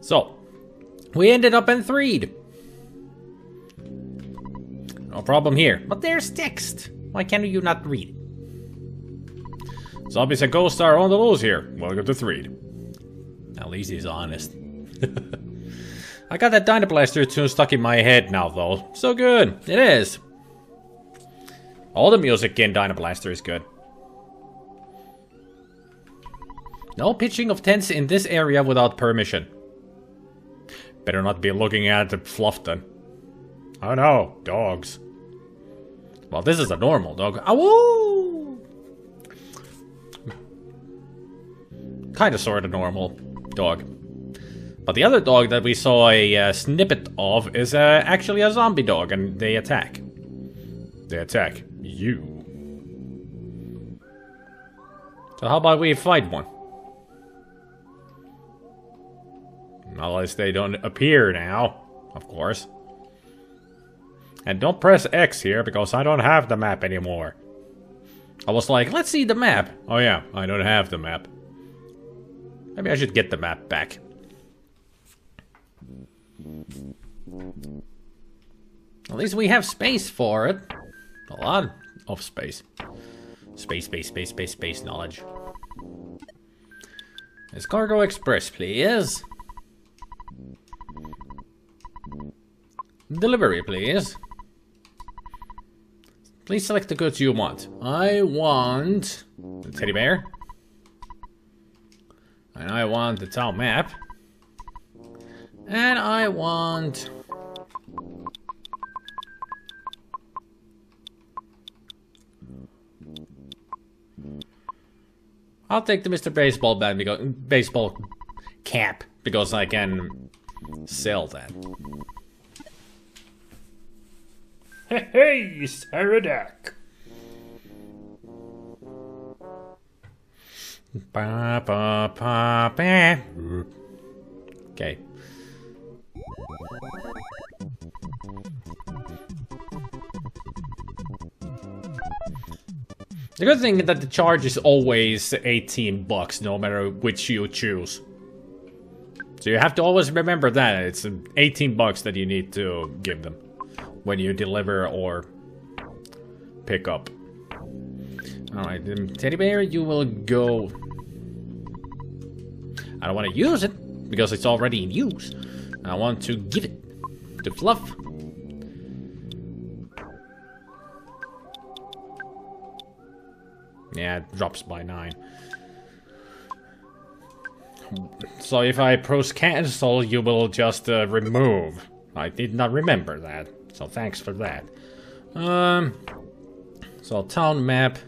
So, we ended up in THREED. No problem here. But there's text. Why can't you not read it? Zombies and ghosts are on the loose here. Welcome to THREED. At least he's honest. I got that Dynablaster tune stuck in my head now, though. So good. It is. All the music in Dynablaster is good. No pitching of tents in this area without permission. Better not be looking at the fluff then. Oh no, dogs. Well, this is a normal dog. Awoo! Kinda sorta normal dog. But the other dog that we saw a snippet of is actually a zombie dog, and they attack. They attack you. So how about we fight one? Unless they don't appear now, of course. And don't press X here, because I don't have the map anymore. I was like, let's see the map. Oh yeah, I don't have the map. Maybe I should get the map back. At least we have space for it. A lot of space. Space knowledge. It's Cargo Express, please. Delivery, please. Please select the goods you want. I want the teddy bear. And I want the town map. And I want... I'll take the Mr. Baseball bat because baseball cap because I can sell that. Hey, Saradak. Ba ba ba ba. Okay. The good thing is that the charge is always 18 bucks, no matter which you choose. So you have to always remember that. It's 18 bucks that you need to give them when you deliver or pick up. Alright, teddy bear, you will go... I don't want to use it, because it's already in use. I want to give it to Fluff. Yeah, it drops by 9. So if I press cancel, you will just remove. I did not remember that, so thanks for that. So town map.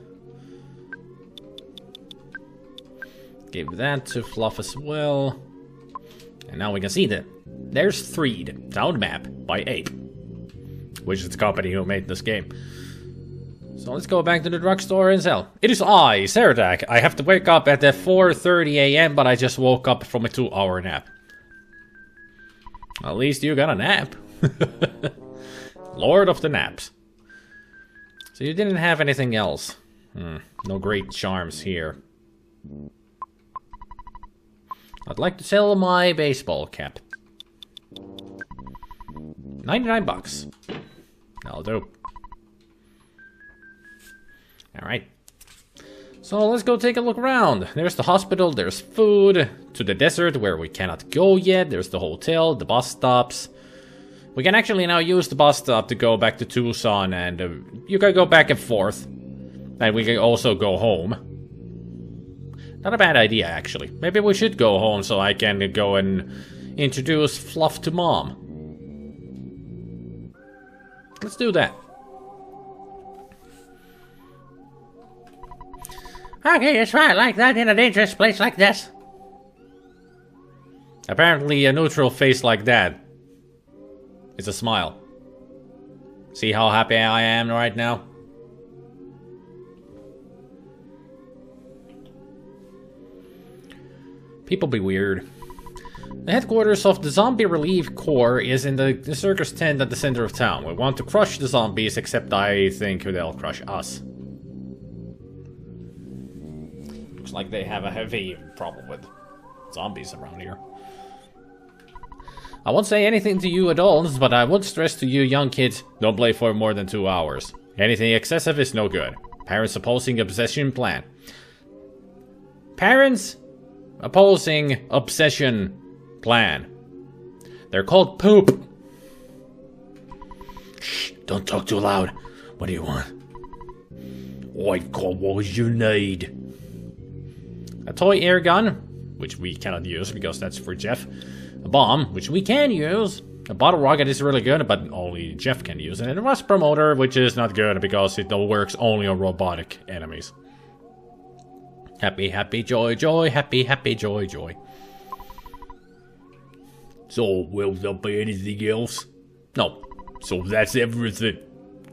Give that to Fluff as well. And now we can see that there's THREED, town map by Ape, which is the company who made this game. So let's go back to the drugstore and sell. It is I, Saradak. I have to wake up at 4:30 AM, but I just woke up from a 2-hour nap. At least you got a nap. Lord of the naps. So you didn't have anything else. No great charms here. I'd like to sell my baseball cap. 99 bucks. That'll do. Alright. So let's go take a look around. There's the hospital, there's food. To the desert where we cannot go yet. There's the hotel, the bus stops. We can actually now use the bus stop to go back to Tucson, and you can go back and forth. And we can also go home. Not a bad idea, actually. Maybe we should go home so I can go and introduce Fluff to Mom. Let's do that. Okay, that's right, like that in a dangerous place like this. Apparently a neutral face like that is a smile. See how happy I am right now? People be weird. The headquarters of the Zombie Relief Corps is in the circus tent at the center of town. We want to crush the zombies, except I think they'll crush us. Looks like they have a heavy problem with zombies around here. I won't say anything to you adults, but I would stress to you young kids, don't play for more than 2 hours. Anything excessive is no good. Parents opposing obsession plan. Parents opposing obsession plan. They're called poop. Shh, don't talk too loud. What do you want? I've got what you need. A toy air gun, which we cannot use because that's for Jeff. A bomb, which we can use. A bottle rocket is really good, but only Jeff can use it. And a rust promoter, which is not good because it works only on robotic enemies. Happy, happy, joy, joy. Happy, happy, joy, joy. So, will there be anything else? No. So that's everything.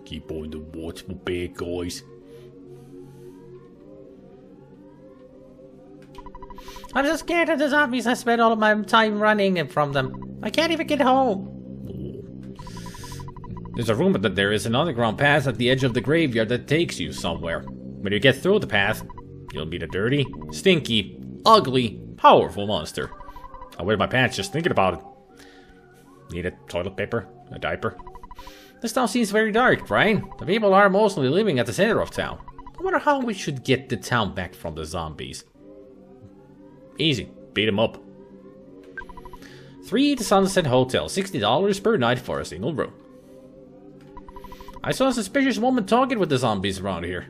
Keep on the watch for bad guys. I'm so scared of the zombies. I spent all of my time running from them. I can't even get home. There's a rumor that there is an underground path at the edge of the graveyard that takes you somewhere. When you get through the path, you'll meet a dirty, stinky, ugly, powerful monster. I wear my pants just thinking about it. Need a toilet paper? A diaper? This town seems very dark, right? The people are mostly living at the center of town. I wonder how we should get the town back from the zombies. Easy. Beat them up. THREED Sunset Hotel. $60 per night for a single room. I saw a suspicious woman talking with the zombies around here.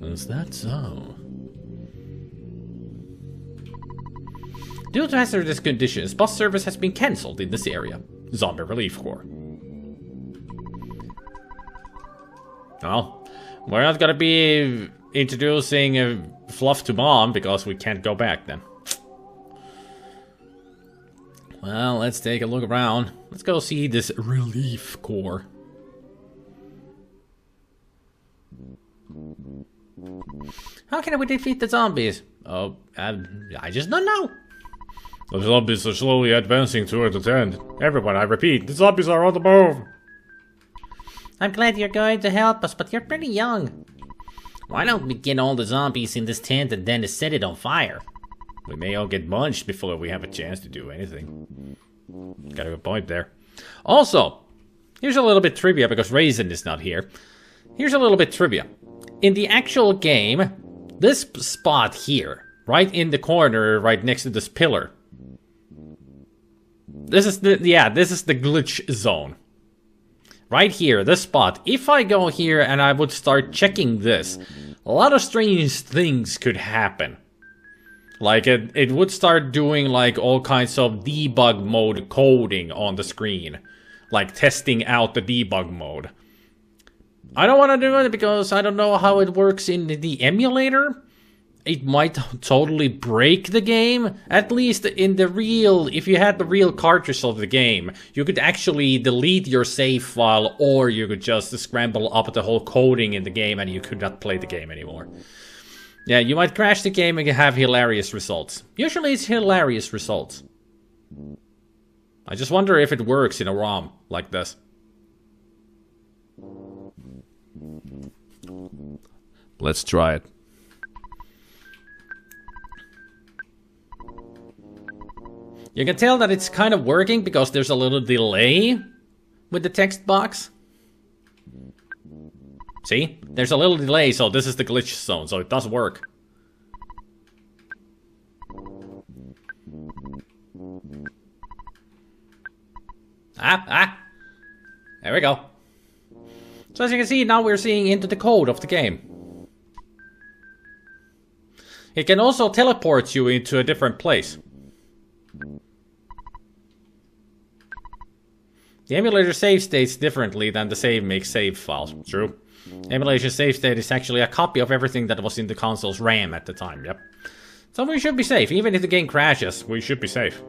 Is that so? Due to hazardous conditions, bus service has been cancelled in this area. Zombie Relief Corps. Well, we're not gonna be introducing fluff to Mom because we can't go back then. Well, let's take a look around. Let's go see this Relief Corps. How can we defeat the zombies? Oh, I just don't know. The zombies are slowly advancing toward the tent. Everyone, I repeat, the zombies are on the move. I'm glad you're going to help us, but you're pretty young. Why don't we get all the zombies in this tent and then set it on fire? We may all get munched before we have a chance to do anything. Got a good point there. Also, here's a little bit trivia because Raisin is not here. Here's a little bit trivia. In the actual game, this spot here, right in the corner, right next to this pillar. This is the glitch zone. Right here, this spot. If I go here and I would start checking this, a lot of strange things could happen. Like it would start doing like all kinds of debug mode coding on the screen. Like testing out the debug mode. I don't want to do it because I don't know how it works in the emulator. It might totally break the game. At least in the real, if you had the real cartridge of the game, you could actually delete your save file, or you could just scramble up the whole coding in the game and you could not play the game anymore. Yeah, you might crash the game and have hilarious results. Usually it's hilarious results. I just wonder if it works in a ROM like this. Let's try it. You can tell that it's kind of working because there's a little delay with the text box. See? There's a little delay, so this is the glitch zone, so it does work. There we go. So as you can see, now we're seeing into the code of the game. It can also teleport you into a different place. The emulator save states differently than the save makes save files. True. Emulation save state is actually a copy of everything that was in the console's RAM at the time, yep. So we should be safe. Even if the game crashes, we should be safe.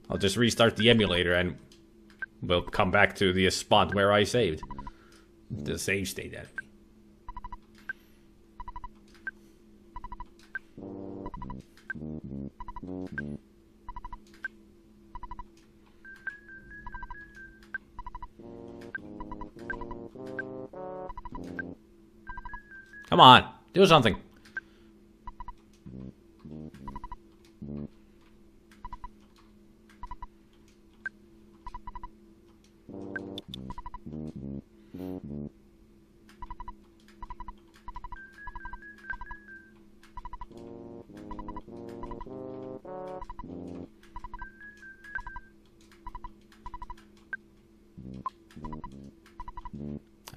I'll just restart the emulator and we'll come back to the spot where I saved. The save state enemy. Come on, do something.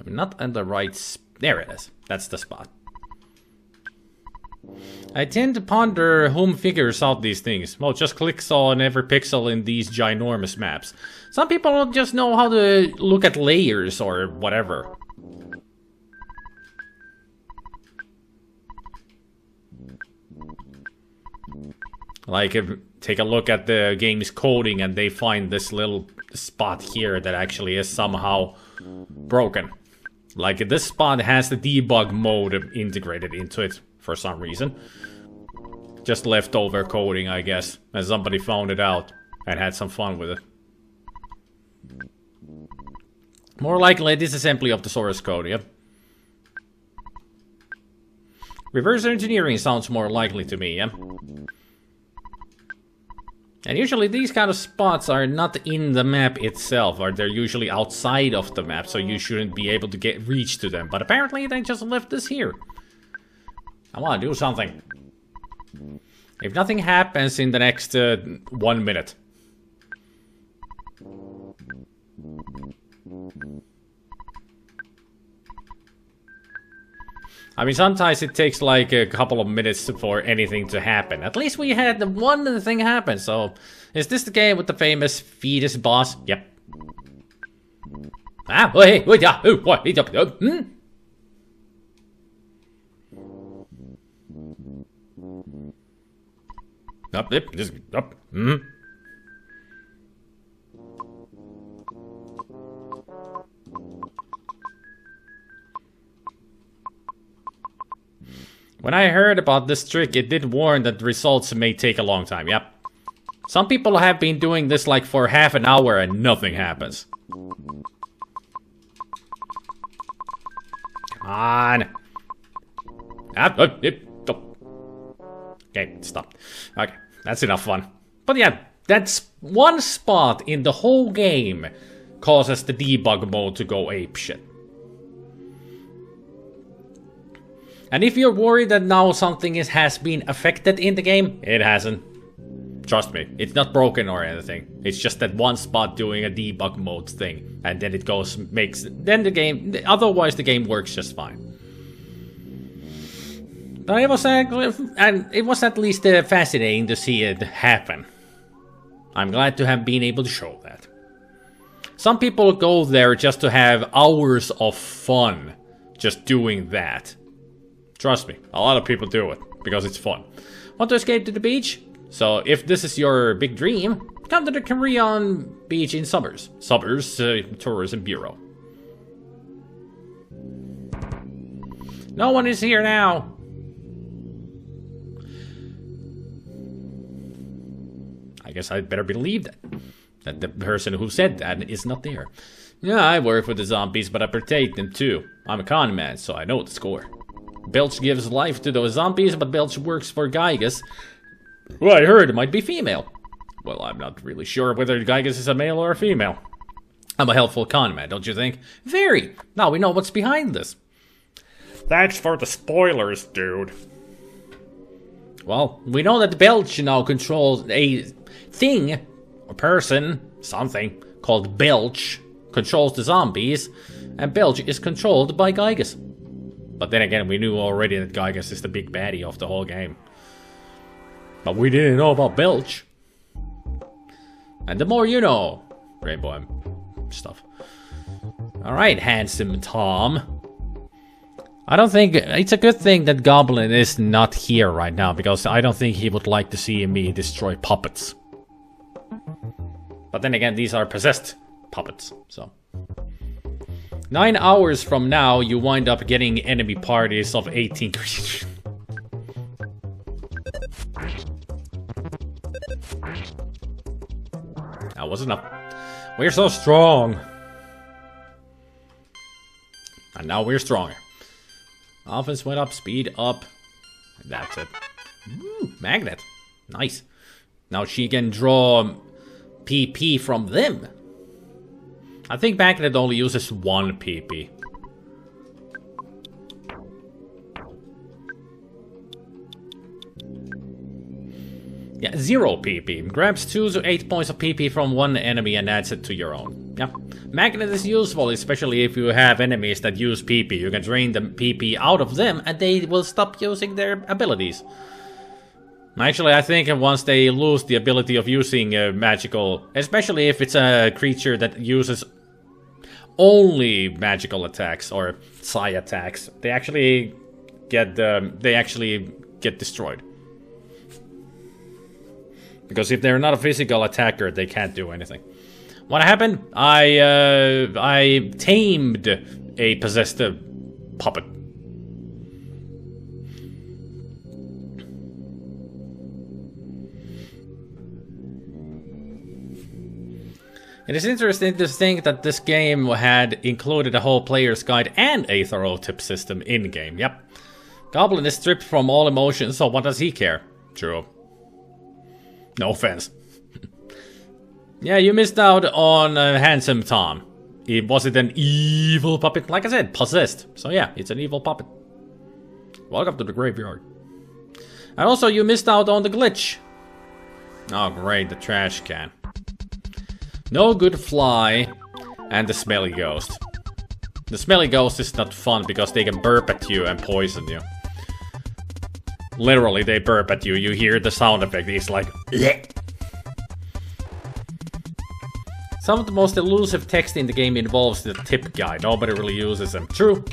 I'm not in the right there it is. That's the spot. I tend to ponder whom figures out these things. Well, just clicks on every pixel in these ginormous maps. Some people don't just know how to look at layers or whatever. Like, take a look at the game's coding and they find this little spot here that actually is somehow broken. Like, this spot has the debug mode integrated into it for some reason. Just leftover coding, I guess. And somebody found it out and had some fun with it. More likely, disassembly of the source code, yep. Reverse engineering sounds more likely to me, yeah? And usually these kind of spots are not in the map itself, or they're usually outside of the map, so you shouldn't be able to reach to them. But apparently they just left this here. I want to do something. If nothing happens in the next 1 minute. I mean, sometimes it takes like a couple of minutes for anything to happen. At least we had the one thing happen, so... Is this the game with the famous fetus boss? Yep. Ah, oh, hey, wait, yeah, what? Up, just up. When I heard about this trick, it did warn that the results may take a long time, yep. Some people have been doing this like for half an hour and nothing happens. Come on. Okay, stop. Okay, that's enough fun. But yeah, that's one spot in the whole game causes the debug mode to go apeshit. And if you're worried that now something has been affected in the game, it hasn't. Trust me, it's not broken or anything. It's just that one spot doing a debug mode thing. And then it goes, then the game, otherwise the game works just fine. But it was at least fascinating to see it happen. I'm glad to have been able to show that. Some people go there just to have hours of fun just doing that. Trust me, a lot of people do it, because it's fun. Want to escape to the beach? So, if this is your big dream, come to the Korean beach in Summers. Summers Tourism Bureau. No one is here now. I guess I'd better believe that the person who said that is not there. Yeah, I work for the zombies, but I protect them too. I'm a con man, so I know the score. Belch gives life to those zombies, but Belch works for Gygas. Well, I heard it might be female. Well, I'm not really sure whether Gygas is a male or a female. I'm a helpful con man, don't you think? Very! Now we know what's behind this. That's for the spoilers, dude. Well, we know that Belch now controls a thing, a person, something, called Belch, controls the zombies, and Belch is controlled by Gygas. But then again, we knew already that Gygas is the big baddie of the whole game. But we didn't know about Belch. And the more you know. Rainbow and stuff. Alright, handsome Tom. I don't think... It's a good thing that Goblin is not here right now, because I don't think he would like to see me destroy puppets. But then again, these are possessed puppets, so... 9 hours from now, you wind up getting enemy parties of 18 creatures. That was enough. We're so strong. And now we're stronger. Offense went up, speed up. And that's it. Ooh, magnet. Nice. Now she can draw PP from them. I think Magnet only uses 1 PP. Yeah, 0 PP. Grabs 2 to 8 points of PP from one enemy and adds it to your own. Yeah. Magnet is useful, especially if you have enemies that use PP. You can drain the PP out of them and they will stop using their abilities. Actually, I think once they lose the ability of using magical, especially if it's a creature that uses only magical attacks or psi attacks, they actually get destroyed. Because if they're not a physical attacker, they can't do anything. What happened? I tamed a possessed puppet. It is interesting to think that this game had included a whole player's guide and a thorough tip system in-game. Yep. Goblin is stripped from all emotions, so what does he care? True. No offense. Yeah, you missed out on Handsome Tom. Was it an evil puppet? Like I said, possessed. So yeah, it's an evil puppet. Welcome to the graveyard. And also, you missed out on the glitch. Oh great, the trash can. No good fly, and the smelly ghost. The smelly ghost is not fun because they can burp at you and poison you. Literally, they burp at you. You hear the sound effect. It's like... bleh. Some of the most elusive text in the game involves the tip guy. Nobody really uses them. True.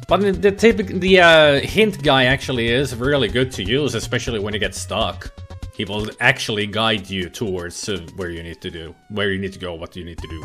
But the hint guy actually is really good to use, especially when you get stuck. He will actually guide you towards where you need to go, what you need to do.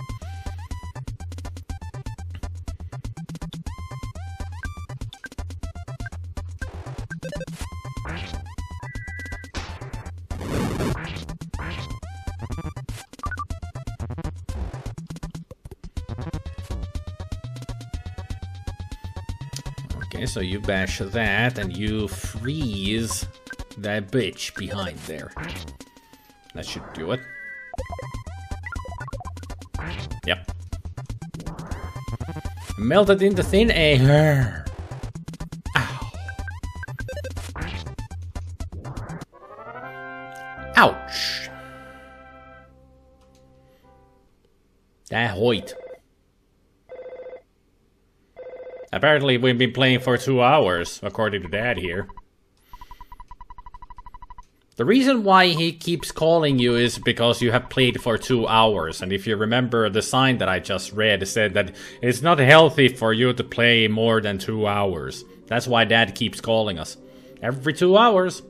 Okay, so you bash that and you freeze that bitch behind there. That should do it. Yep. Melted into thin air. Ow. Ouch. That hoit. Apparently we've been playing for 2 hours, according to Dad here. The reason why he keeps calling you is because you have played for 2 hours, and if you remember the sign that I just read said that it's not healthy for you to play more than 2 hours. That's why Dad keeps calling us. Every 2 hours.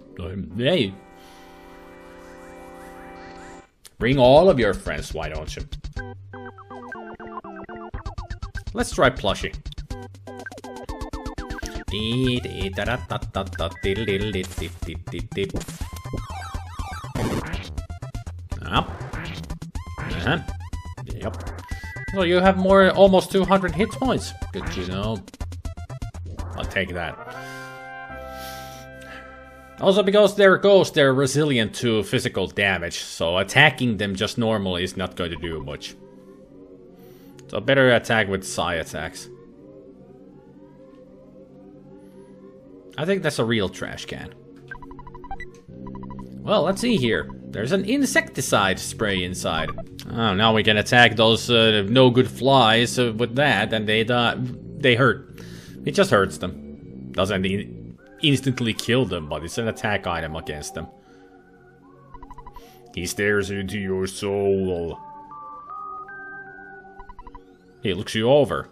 Hey. Bring all of your friends, why don't you? Let's try plushie. Up. Yep. So you have almost 200 hit points. Good to know. I'll take that. Also, because they're ghosts, they're resilient to physical damage, so attacking them just normally is not going to do much. So better attack with psi attacks. I think that's a real trash can. Well, let's see here. There's an insecticide spray inside. Oh, now we can attack those no good flies with that, and they hurt. It just hurts them. Doesn't instantly kill them, but it's an attack item against them. He stares into your soul. He looks you over.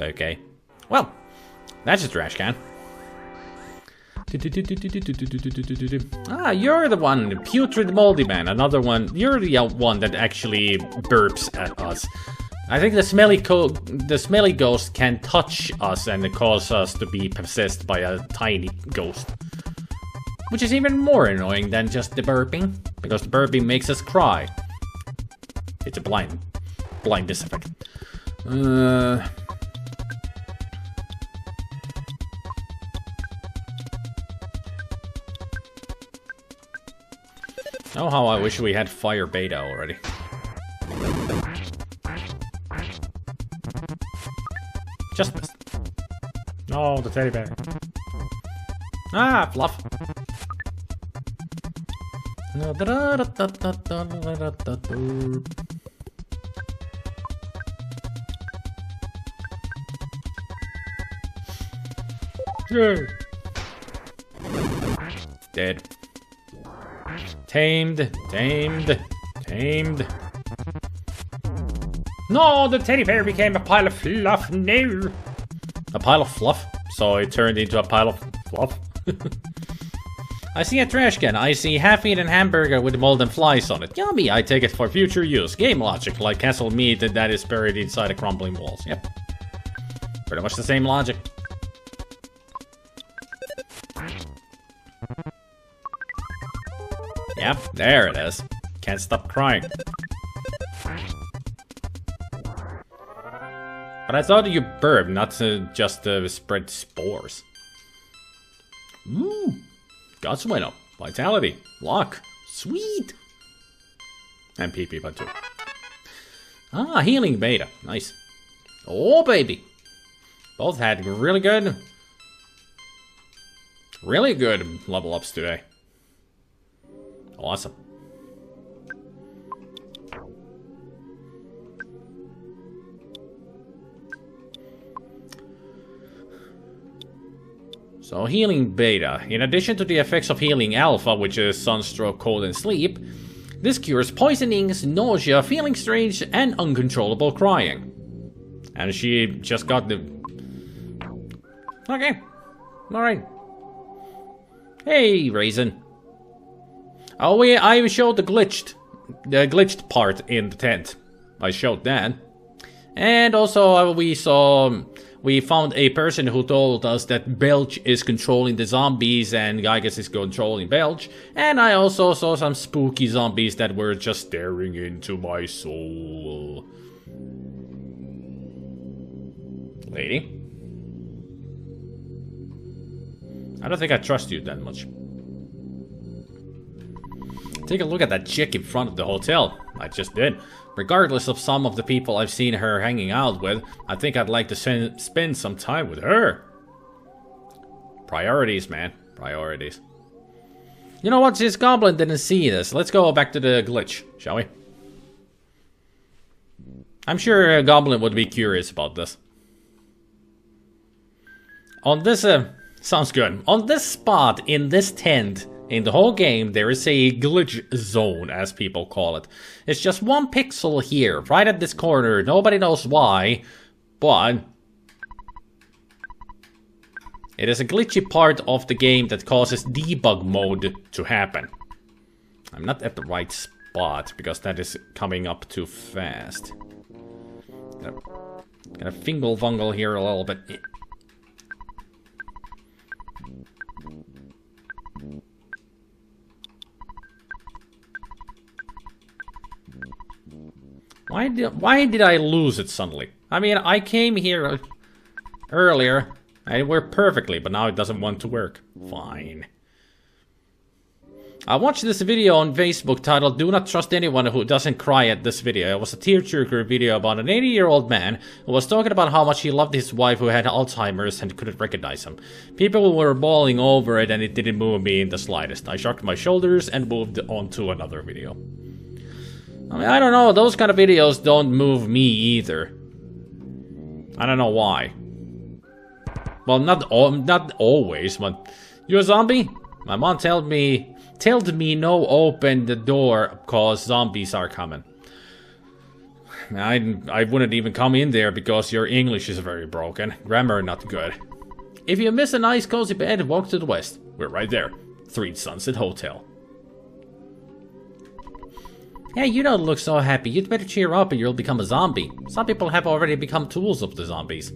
Okay. Well, that's a trash can. Ah, you're the one, Putrid Moldy Man. Another one. You're the one that actually burps at us. I think the smelly ghost can touch us and cause us to be possessed by a tiny ghost. Which is even more annoying than just the burping, because the burping makes us cry. It's a blind. blindness effect. Oh, how I wish we had fire beta already. Just missed. No, the teddy bear. Ah, fluff. Dead. Tamed. No, the teddy bear became a pile of fluff. No. A pile of fluff? So it turned into a pile of fluff? I see a trash can. I see half-eaten hamburger with mold and flies on it. Yummy, I take it for future use. Game logic, like castle meat that is buried inside a crumbling walls. Yep. Pretty much the same logic. Yep, there it is. Can't stop crying. But I thought you burped, not to just spread spores. Ooh. Guts went up. Vitality. Luck. Sweet. And PP but 2. Ah, healing beta. Nice. Oh, baby. Both had really good level ups today. Awesome. So, healing beta. In addition to the effects of healing alpha, which is sunstroke, cold, and sleep, this cures poisonings, nausea, feeling strange, and uncontrollable crying. And she just got the... Okay. Alright. Hey, Raisin. Oh, I showed the glitched part in the tent. I showed that. And also, we found a person who told us that Belch is controlling the zombies and Gygas is controlling Belch. And I also saw some spooky zombies that were just staring into my soul. Lady? I don't think I trust you that much. Take a look at that chick in front of the hotel. I just did. Regardless of some of the people I've seen her hanging out with, I think I'd like to spend some time with her. Priorities, man. Priorities. You know what? This goblin didn't see this. Let's go back to the glitch, shall we? I'm sure a goblin would be curious about this. On this, sounds good. On this spot, in this tent, in the whole game, there is a glitch zone, as people call it. It's just one pixel here, right at this corner. Nobody knows why, but it is a glitchy part of the game that causes debug mode to happen. I'm not at the right spot, because that is coming up too fast. Gonna fingle-fungle here a little bit. Why did I lose it suddenly? I mean, I came here earlier, and it worked perfectly, but now it doesn't want to work. Fine. I watched this video on Facebook titled "Do Not Trust Anyone Who Doesn't Cry at This Video." It was a tearjerker video about an 80-year-old man who was talking about how much he loved his wife who had Alzheimer's and couldn't recognize him. People were bawling over it and it didn't move me in the slightest. I shrugged my shoulders and moved on to another video. I mean, I don't know, those kind of videos don't move me either. I don't know why. Well, not always, but... You a zombie? My mom told me no open the door cause zombies are coming. I wouldn't even come in there because your English is very broken. Grammar not good. If you miss a nice cozy bed, walk to the west. We're right there. THREED Sunset Hotel. Hey, you don't look so happy. You'd better cheer up or you'll become a zombie. Some people have already become tools of the zombies.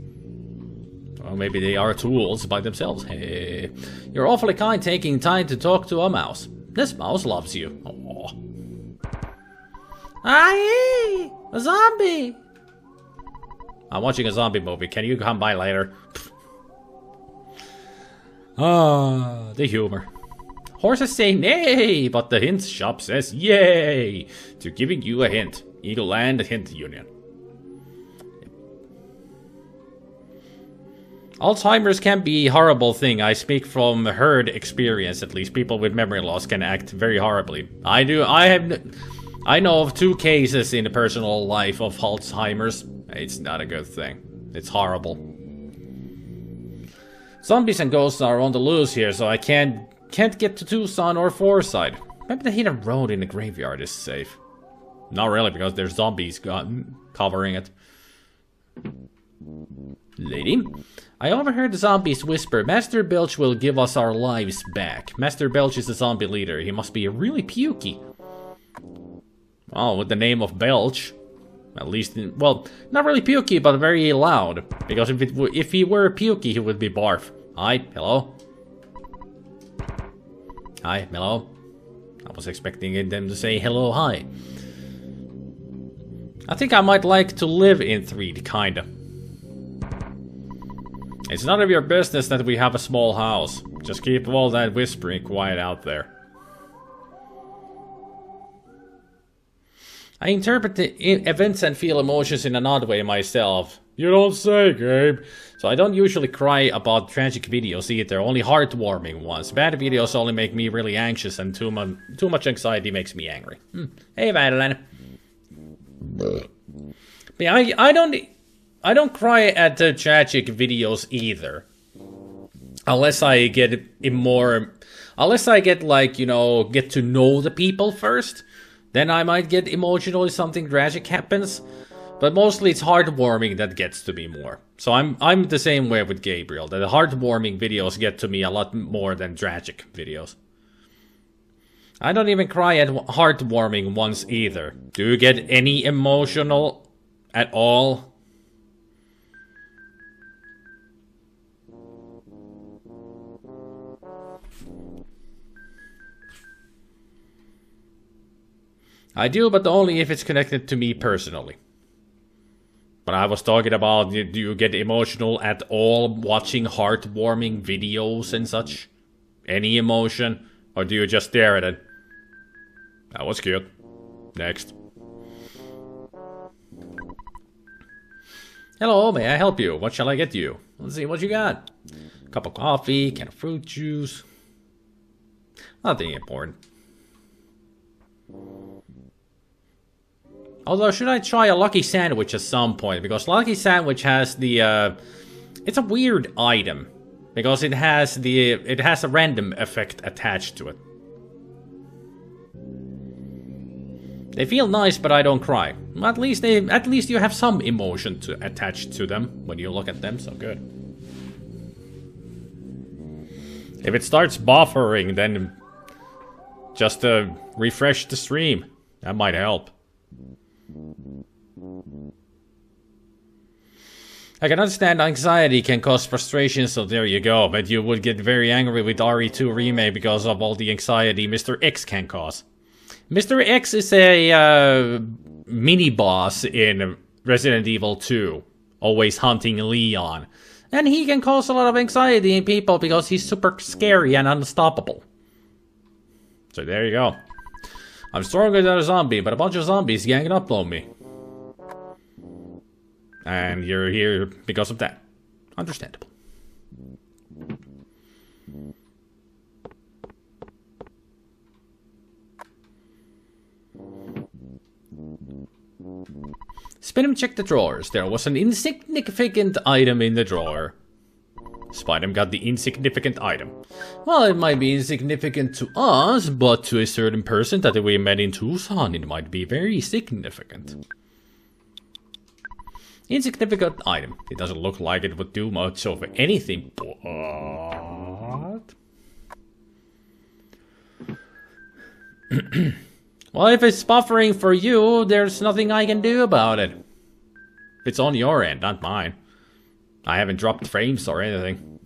Or maybe they are tools by themselves. Hey, you're awfully kind taking time to talk to a mouse. This mouse loves you. Aww. Aye! A zombie! I'm watching a zombie movie. Can you come by later? Ah, the humor. Horses say nay, but the hint shop says yay to giving you a hint. Eagle Land Hint Union. Alzheimer's can be a horrible thing. I speak from herd experience, at least. People with memory loss can act very horribly. I know of 2 cases in the personal life of Alzheimer's. It's not a good thing. It's horrible. Zombies and ghosts are on the loose here, so I can't get to Tucson or Forsyth. Maybe the hidden road in the graveyard is safe. Not really, because there's zombies covering it. Lady, I overheard the zombies whisper, Master Belch will give us our lives back. Master Belch is the zombie leader. He must be really pukey. Oh, with the name of Belch. At least, well, not really pukey, but very loud. Because if he were pukey, he would be barf. Hi, hello. Hi, hello. I was expecting them to say hello, hi. I think I might like to live in THREED, kinda. It's none of your business that we have a small house. Just keep all that whispering quiet out there. I interpret the events and feel emotions in an odd way myself. You don't say, Gabe. So I don't usually cry about tragic videos either, only heartwarming ones. Bad videos only make me really anxious, and too much anxiety makes me angry. Hey, Madeline. Yeah, I don't cry at the tragic videos either. Unless I get like, you know, get to know the people first. Then I might get emotional if something tragic happens. But mostly it's heartwarming that gets to me more. So I'm the same way with Gabriel. That the heartwarming videos get to me a lot more than tragic videos. I don't even cry at heartwarming ones either. Do you get any emotional at all? I do, but only if it's connected to me personally. But I was talking about, do you get emotional at all watching heartwarming videos and such? Any emotion? Or do you just stare at it? That was cute. Next. Hello, may I help you? What shall I get you? Let's see what you got. Cup of coffee, can of fruit juice. Nothing important. Although, should I try a Lucky Sandwich at some point? Because Lucky Sandwich has the, it's a weird item. Because it has a random effect attached to it. They feel nice, but I don't cry. At least you have some emotion to attach to them when you look at them, so good. If it starts buffering, then just refresh the stream. That might help. I can understand anxiety can cause frustration, so there you go. But you would get very angry with RE2 Remake because of all the anxiety Mr. X can cause. Mr. X is a mini-boss in Resident Evil 2, always hunting Leon. And he can cause a lot of anxiety in people because he's super scary and unstoppable. So there you go. I'm stronger than a zombie, but a bunch of zombies ganging up on me. And you're here because of that. Understandable. Spiderm checked the drawers. There was an insignificant item in the drawer. Spiderm got the insignificant item. Well, it might be insignificant to us, but to a certain person that we met in Tucson, it might be very significant. Insignificant item. It doesn't look like it would do much of anything, but... Well, if it's buffering for you, there's nothing I can do about it. It's on your end, not mine. I haven't dropped frames or anything.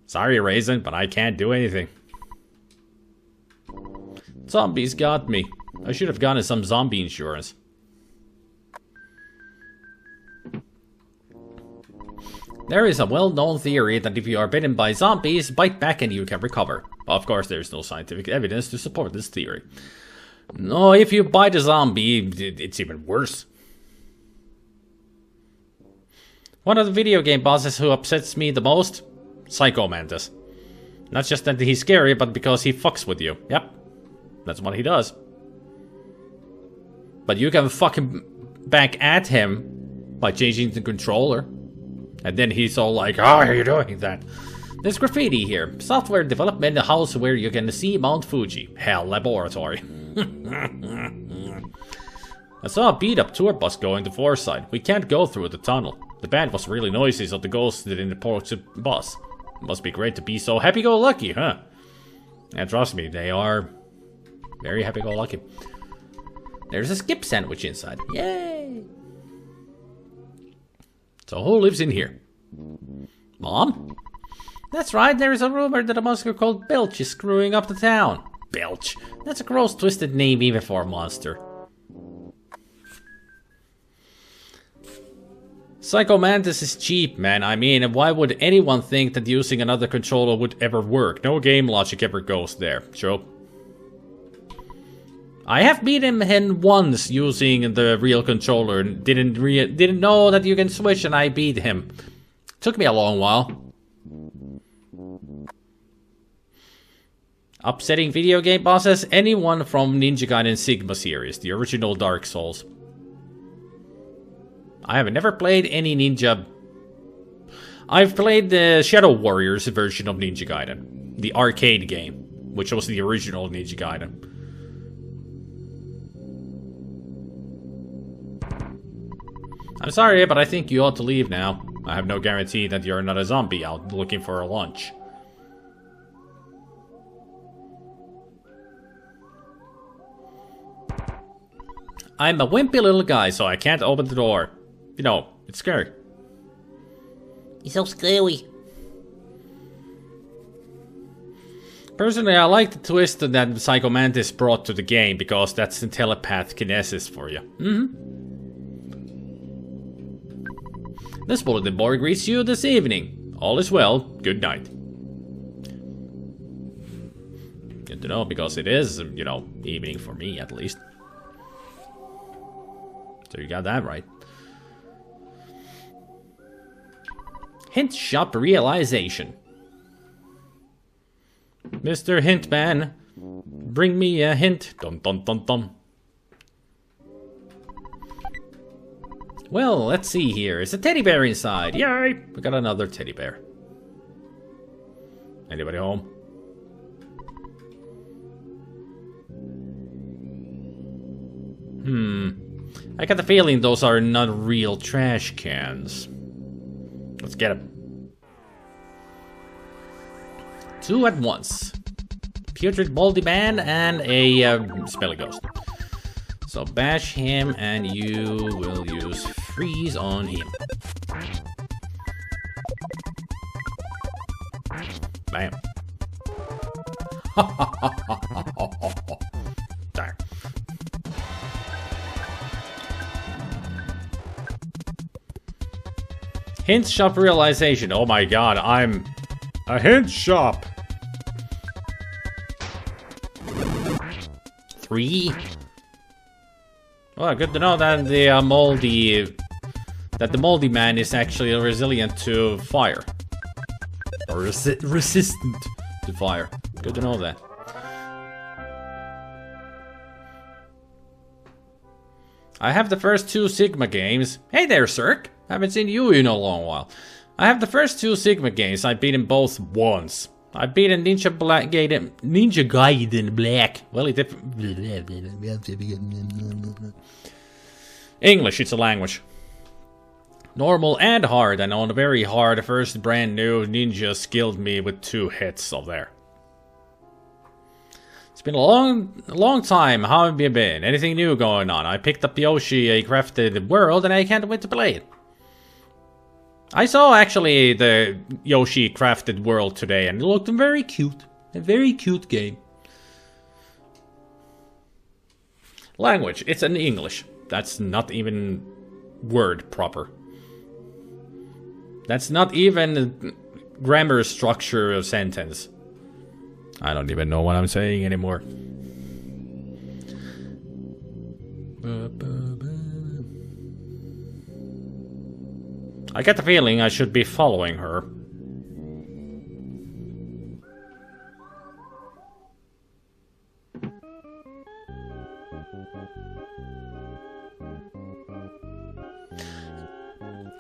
Sorry, Raisin, but I can't do anything. Zombies got me. I should have gotten some zombie insurance. There is a well-known theory that if you are bitten by zombies, bite back and you can recover. Of course, there is no scientific evidence to support this theory. No, if you bite a zombie, it's even worse. One of the video game bosses who upsets me the most? Psycho Mantis. Not just that he's scary, but because he fucks with you. Yep, that's what he does. But you can fuck him back at him by changing the controller. And then he's all like, how are you doing that? There's graffiti here. Software development house where you can see Mount Fuji. Hell, laboratory. I saw a beat-up tour bus going to Forsyth. We can't go through the tunnel. The band was really noisy, so the ghosts didn't approach the bus. Must be great to be so happy-go-lucky, huh? And trust me, they are very happy-go-lucky. There's a skip sandwich inside. Yay! So who lives in here? Mom? That's right, there is a rumor that a monster called Belch is screwing up the town. Belch? That's a gross, twisted name even for a monster. Psycho Mantis is cheap, man. I mean, why would anyone think that using another controller would ever work? No game logic ever goes there. Sure. I have beaten him once using the real controller and didn't know that you can switch, and I beat him. Took me a long while. Upsetting video game bosses? Anyone from Ninja Gaiden Sigma series, the original Dark Souls. I have never played any Ninja. I've played the Shadow Warriors version of Ninja Gaiden, the arcade game, which was the original Ninja Gaiden. I'm sorry, but I think you ought to leave now. I have no guarantee that you're not a zombie out looking for a lunch. I'm a wimpy little guy, so I can't open the door. You know, it's scary. It's so scary. Personally, I like the twist that Psycho Mantis brought to the game, because that's the telepath kinesis for you. This bulletin board greets you this evening. All is well. Good night. Good to know, because it is, you know, evening for me at least. So you got that right. Hint shop realization. Mr. Hintman, bring me a hint. Dum dum dum dum. Well, let's see here. It's a teddy bear inside. Yay! We got another teddy bear. Anybody home? I got the feeling those are not real trash cans. Let's get them. Two at once. Putrid Moldy Man and a Smelly Ghost. So bash him and you will use freeze on him. Bam. There. Hint shop realization. Oh my god, I'm a hint shop. 3. Well, good to know that the moldy man is actually resilient to fire, or resistant to fire. Good to know that. I have the first 2 Sigma games. Hey there, Cirque. Haven't seen you in a long while. I have the first 2 Sigma games. I beat them both once. I beat a Ninja Gaiden Black. Well, it English, it's a language. Normal and hard, and on very hard, first brand new Ninja skilled me with 2 hits of there. It's been a long time. How have you been? Anything new going on? I picked up Yoshi, a crafted world, and I can't wait to play it. I saw actually the Yoshi crafted world today, and it looked very cute. A very cute game. Language, it's in English. That's not even word proper. That's not even grammar structure of sentence. I don't even know what I'm saying anymore. I get the feeling I should be following her.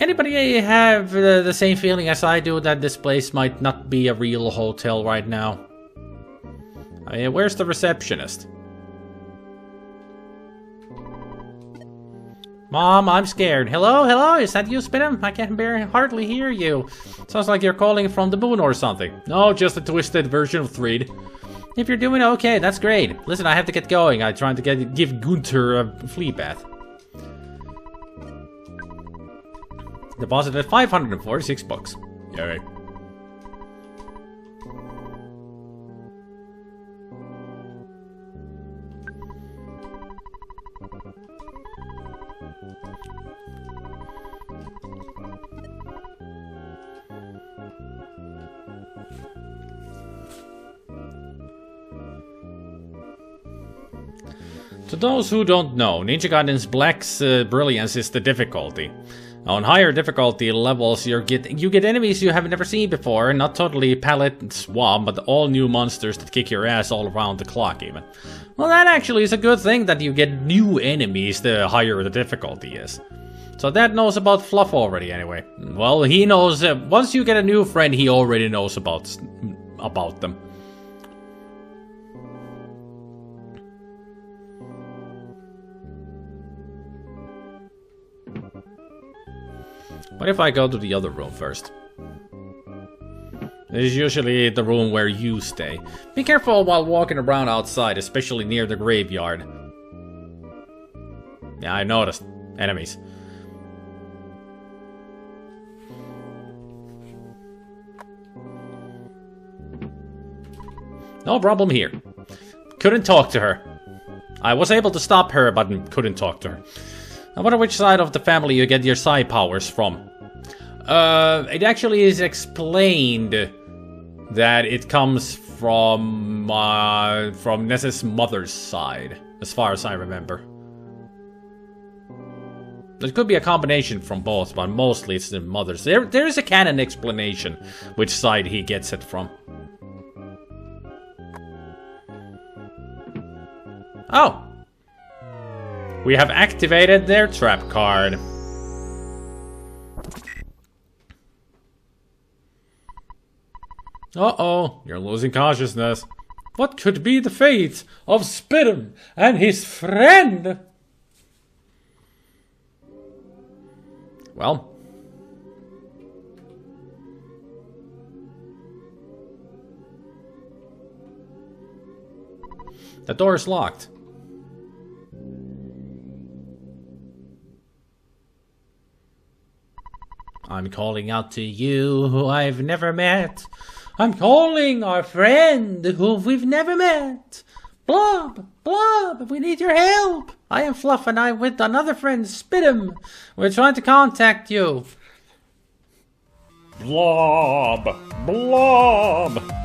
Anybody have the same feeling as I do that this place might not be a real hotel right now? I mean, where's the receptionist? Mom, I'm scared. Hello, hello, is that you, Spinham? I can hardly hear you. Sounds like you're calling from the moon or something. No, just a twisted version of THREED. If you're doing okay, that's great. Listen, I have to get going. I'm trying to give Gunther a flea bath. Deposited 546 bucks. Yay. To those who don't know, Ninja Gaiden's Black's brilliance is the difficulty. On higher difficulty levels, you get enemies you have never seen before, not totally palette swab, but all new monsters that kick your ass all around the clock even. Well, that actually is a good thing that you get new enemies the higher the difficulty is. So Dad knows about Fluff already anyway. Well, he knows, once you get a new friend, he already knows about them. What if I go to the other room first? This is usually the room where you stay. Be careful while walking around outside, especially near the graveyard. Yeah, I noticed. Enemies. No problem here. Couldn't talk to her. I was able to stop her, but couldn't talk to her. I wonder which side of the family you get your psi powers from. It actually is explained that it comes from Ness's mother's side, as far as I remember. It could be a combination from both, but mostly it's the mother's. There is a canon explanation which side he gets it from. Oh! We have activated their trap card. Uh-oh, you're losing consciousness. What could be the fate of Spidem and his friend? Well. The door is locked. I'm calling out to you who I've never met. I'm calling our friend who we've never met. Blob, Blob, we need your help. I am Fluff and I'm with another friend, Spidem. We're trying to contact you. Blob, Blob.